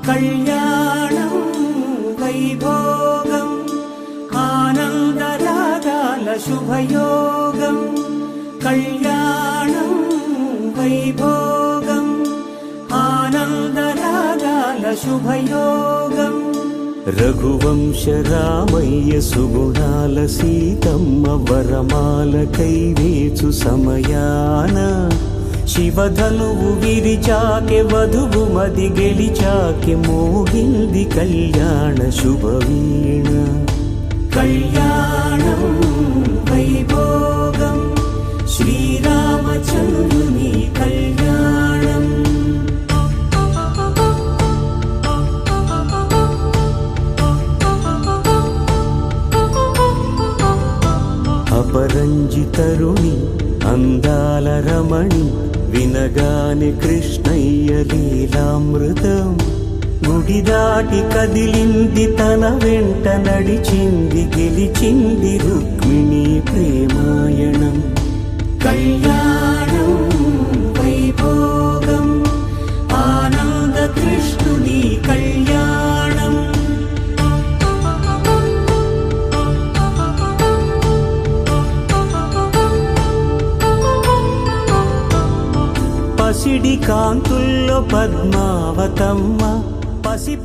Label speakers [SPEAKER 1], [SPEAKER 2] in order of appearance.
[SPEAKER 1] కళ్యాణం వైభోగం ఆనందరాగాల శుభయోగం. కళ్యాణం వైభోగం ఆనందరాగాల శుభయోగం. రఘువంశ రామయ్య సుగుణాల సీతమ్మ వరమాల కైవేచు సమయాన శివధనువు విరిచాకె వధువు మది గెలిచాకె మోగింది కళ్యాణ శుభవీణ. కళ్యాణం వైభోగం శ్రీరామచంద్రుని కళ్యాణం. అపరంజితరుణి అందాల రమణి వినగానే కృష్ణయ్య లీలామృతం. గుడి దాటి కదిలింది తన వెంట నడిచింది గెలిచింది రుక్మిణి ప్రేమాయణం. కళ్యాణం వైభోగం ఆనంద కృష్ణుని కళ్యాణం. పసిడి కాంతుల్లో పద్మావతమ్మ పసి